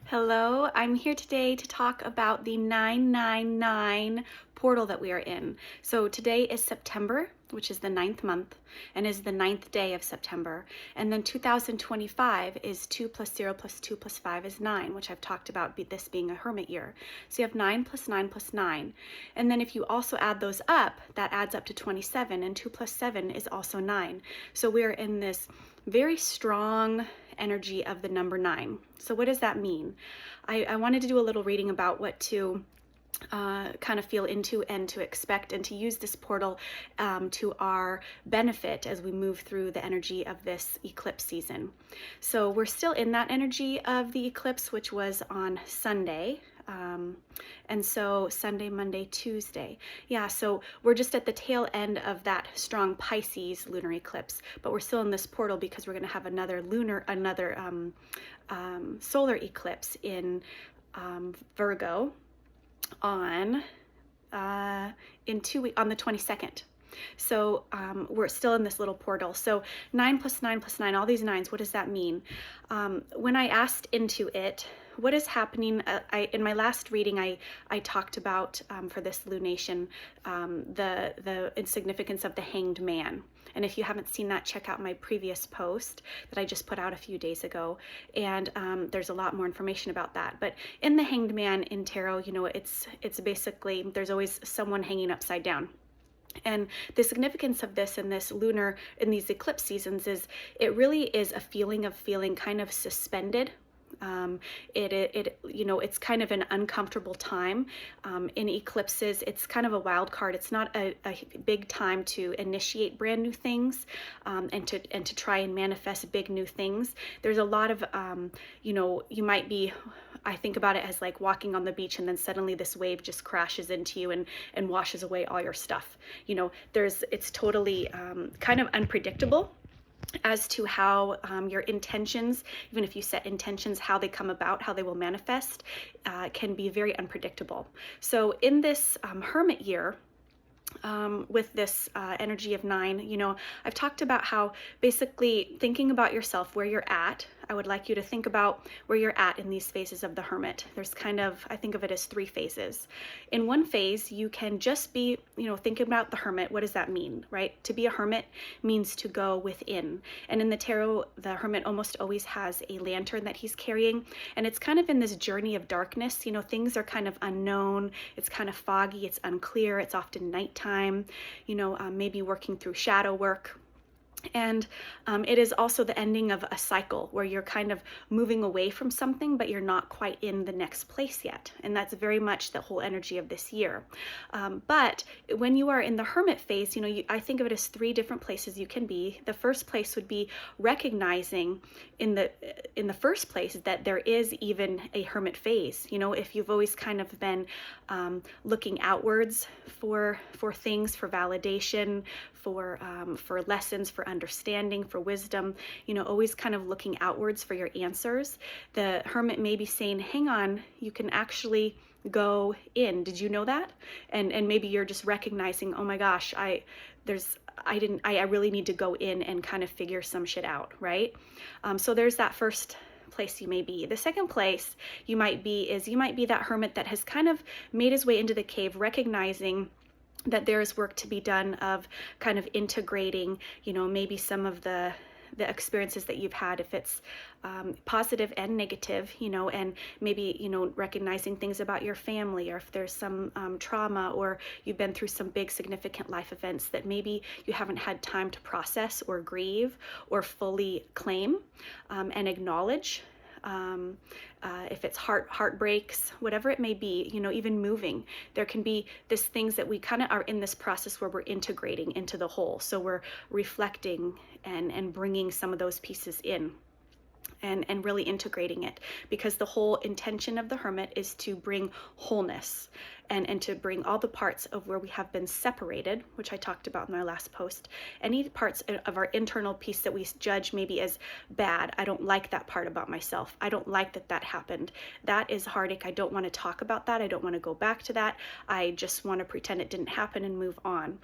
Hello, I'm here today to talk about the 999 portal that we are in. So today is September, which is the 9th month, and is the 9th day of September. And then 2025 is 2 plus 0 plus 2 plus 5 is 9, which I've talked about this being a hermit year. So you have 9 plus 9 plus 9. And then if you also add those up, that adds up to 27, and 2 plus 7 is also 9. So we're in this very strong energy of the number 9. So what does that mean? I wanted to do a little reading about what to kind of feel into and to expect and to use this portal to our benefit as we move through the energy of this eclipse season. So we're still in that energy of the eclipse, which was on Sunday. And so Sunday, Monday, Tuesday. Yeah, so we're just at the tail end of that strong Pisces lunar eclipse, but we're still in this portal because we're going to have another solar eclipse in Virgo on in 2 weeks on the 22nd. So we're still in this little portal. So 9 plus 9 plus 9, all these nines, what does that mean? When I asked into it, what is happening, in my last reading, I talked about, for this lunation, the insignificance of the hanged man. And if you haven't seen that, check out my previous post that I just put out a few days ago. And there's a lot more information about that. But in the hanged man in tarot, you know, it's basically, there's always someone hanging upside down. And the significance of this in these eclipse seasons is it really is a feeling of feeling kind of suspended. It's kind of an uncomfortable time. In eclipses, it's kind of a wild card. It's not a big time to initiate brand new things, and to try and manifest big new things. There's a lot of, you might be, I think about it as like walking on the beach and then suddenly this wave just crashes into you and washes away all your stuff. You know, it's totally kind of unpredictable as to how your intentions, even if you set intentions, how they come about, how they will manifest, can be very unpredictable. So in this hermit year, with this energy of 9, you know, I've talked about how basically thinking about yourself, where you're at. I would like you to think about where you're at in these phases of the hermit. There's kind of, I think of it as 3 phases. In one phase, you can just be, thinking about the hermit. What does that mean, right? To be a hermit means to go within. And in the tarot, the hermit almost always has a lantern that he's carrying. And it's kind of in this journey of darkness. You know, things are kind of unknown. It's kind of foggy. It's unclear. It's often nighttime, maybe working through shadow work. And it is also the ending of a cycle where you're kind of moving away from something, but you're not quite in the next place yet. And that's very much the whole energy of this year. But when you are in the hermit phase, I think of it as 3 different places you can be. The first place would be recognizing in the first place that there is even a hermit phase. If you've always kind of been looking outwards for things, for validation, for lessons, for understanding, for wisdom, always kind of looking outwards for your answers. The hermit may be saying, hang on, you can actually go in. Did you know that? And maybe you're just recognizing, oh my gosh, I really need to go in and kind of figure some shit out, right? So there's that first place you may be. The second place you might be that hermit that has kind of made his way into the cave, recognizing that there is work to be done of kind of integrating, maybe some of the experiences that you've had, if it's positive and negative, and maybe, recognizing things about your family, or if there's some trauma, or you've been through some big significant life events that maybe you haven't had time to process or grieve or fully claim and acknowledge. If it's heartbreaks, whatever it may be, even moving, there can be these things that we kind of are in this process where we're integrating into the whole. So we're reflecting and bringing some of those pieces in. And really integrating it, because the whole intention of the hermit is to bring wholeness and to bring all the parts of where we have been separated, which I talked about in my last post, any parts of our internal piece that we judge maybe as bad. I don't like that part about myself. I don't like that happened. That is heartache. I don't want to talk about that. I don't want to go back to that. I just want to pretend it didn't happen and move on.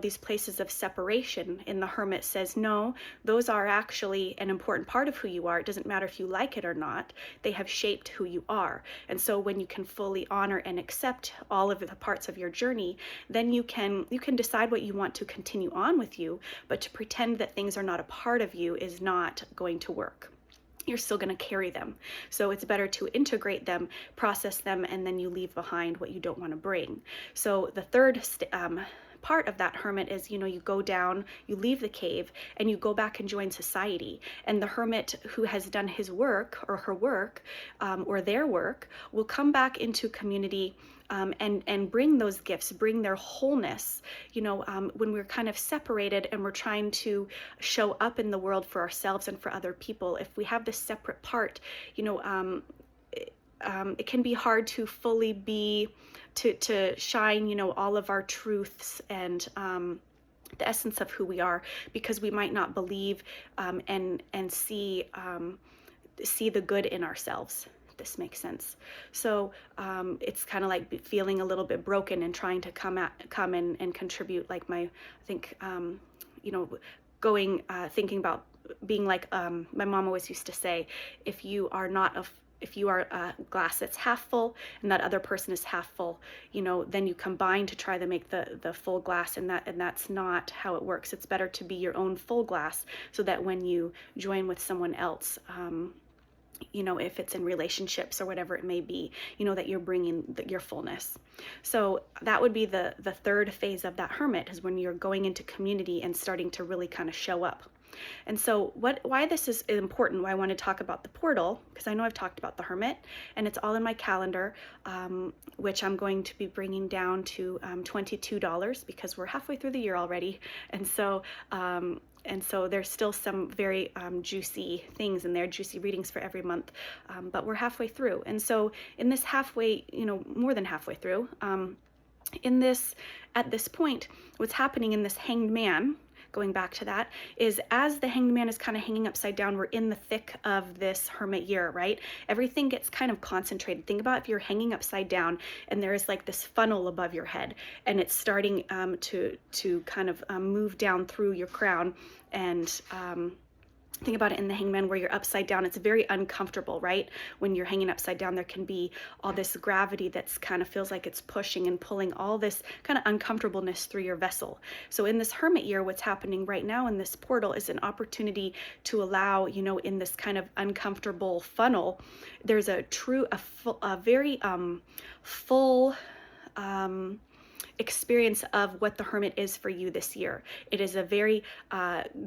These places of separation in the hermit says, no, those are actually an important part of who you are. doesn't matter if you like it or not, they have shaped who you are. And so when you can fully honor and accept all of the parts of your journey, then you can decide what you want to continue on with you, but to pretend that things are not a part of you is not going to work. You're still going to carry them. So it's better to integrate them, process them, and then you leave behind what you don't want to bring. So the third part of that hermit is, you go down, you leave the cave, and you go back and join society. And the hermit who has done his work or her work or their work will come back into community and bring those gifts, bring their wholeness. When we're kind of separated and we're trying to show up in the world for ourselves and for other people, if we have this separate part, it can be hard to fully be, to shine, all of our truths and the essence of who we are, because we might not believe and see the good in ourselves. This makes sense. So it's kind of like feeling a little bit broken and trying to come and contribute. Like thinking about being like my mom always used to say, if you are a glass that's half full and that other person is half full, then you combine to try to make the full glass, and that's not how it works. It's better to be your own full glass, so that when you join with someone else, if it's in relationships or whatever it may be, that you're bringing your fullness. So that would be the third phase of that hermit, is when you're going into community and starting to really kind of show up. And so why this is important, why I want to talk about the portal, because I know I've talked about the hermit, and it's all in my calendar, which I'm going to be bringing down to $22, because we're halfway through the year already. And so there's still some very juicy things in there, juicy readings for every month, but we're halfway through. And so in this halfway, more than halfway through, at this point, what's happening in this Hanged Man, going back to that, is as the Hanged Man is kind of hanging upside down, we're in the thick of this hermit year, right? Everything gets kind of concentrated. Think about if you're hanging upside down and there is like this funnel above your head, and it's starting to kind of move down through your crown, and think about it in the Hangman where you're upside down. It's very uncomfortable, right? When you're hanging upside down, there can be all this gravity that's kind of feels like it's pushing and pulling all this kind of uncomfortableness through your vessel. So in this hermit year, what's happening right now in this portal is an opportunity to allow, in this kind of uncomfortable funnel, there's a very full experience of what the hermit is for you this year. It is a very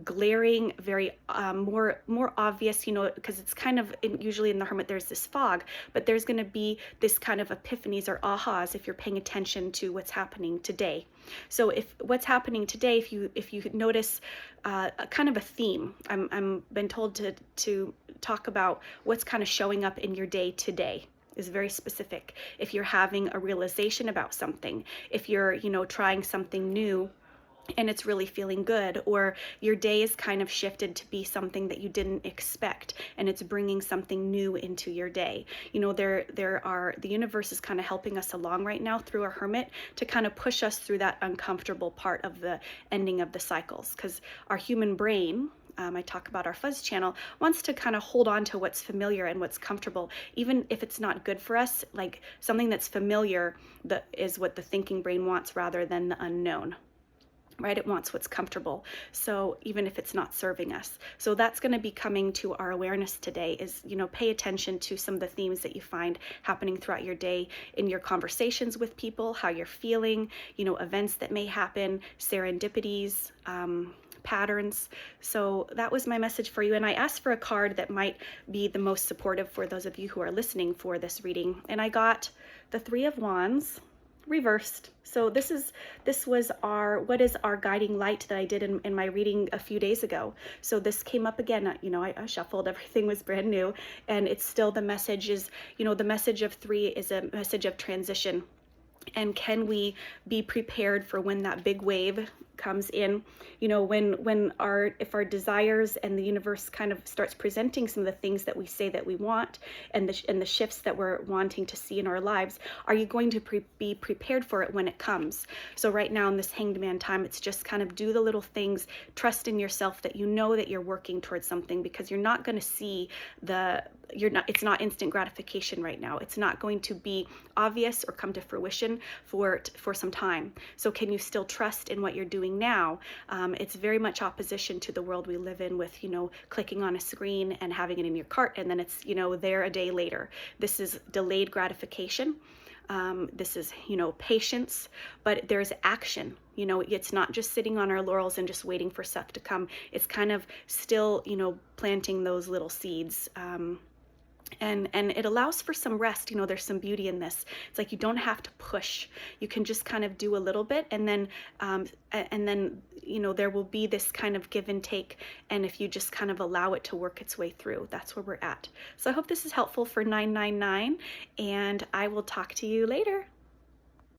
glaring, very more obvious, because it's kind of usually in the hermit there's this fog, but there's going to be this kind of epiphanies or ahas if you're paying attention to what's happening today. So if what's happening today, if you notice kind of a theme, I'm been told to talk about what's kind of showing up in your day today. Is very specific. If you're having a realization about something, if you're, trying something new and it's really feeling good, or your day is kind of shifted to be something that you didn't expect and it's bringing something new into your day. The universe is kind of helping us along right now through our hermit to kind of push us through that uncomfortable part of the ending of the cycles, because our human brain, I talk about our fuzz channel, wants to kind of hold on to what's familiar and what's comfortable, even if it's not good for us. Like something that's familiar is what the thinking brain wants rather than the unknown, right? It wants what's comfortable. So even if it's not serving us. So that's going to be coming to our awareness today is, pay attention to some of the themes that you find happening throughout your day in your conversations with people, how you're feeling, events that may happen, serendipities, patterns. So that was my message for you. And I asked for a card that might be the most supportive for those of you who are listening for this reading. And I got the Three of Wands reversed. So this was what is our guiding light that I did in my reading a few days ago. So this came up again, I shuffled, everything was brand new, and it's still the message is, the message of three is a message of transition. And can we be prepared for when that big wave comes in, you know, if our desires and the universe kind of starts presenting some of the things that we say that we want, and the shifts that we're wanting to see in our lives, are you going to be prepared for it when it comes? So right now in this Hanged Man time, it's just kind of do the little things, trust in yourself that you know that you're working towards something, because you're not going to see it's not instant gratification right now. It's not going to be obvious or come to fruition for some time. So can you still trust in what you're doing now? It's very much opposition to the world we live in with, you know, clicking on a screen and having it in your cart and then it's, you know, there a day later. This is delayed gratification. This is, you know, patience, but there's action. You know, it's not just sitting on our laurels and just waiting for stuff to come. It's kind of still, you know, planting those little seeds. And it allows for some rest. You know, there's some beauty in this. It's like you don't have to push. You can just kind of do a little bit, and then you know, there will be this kind of give and take. And if you just kind of allow it to work its way through, that's where we're at. So I hope this is helpful for 999, and I will talk to you later.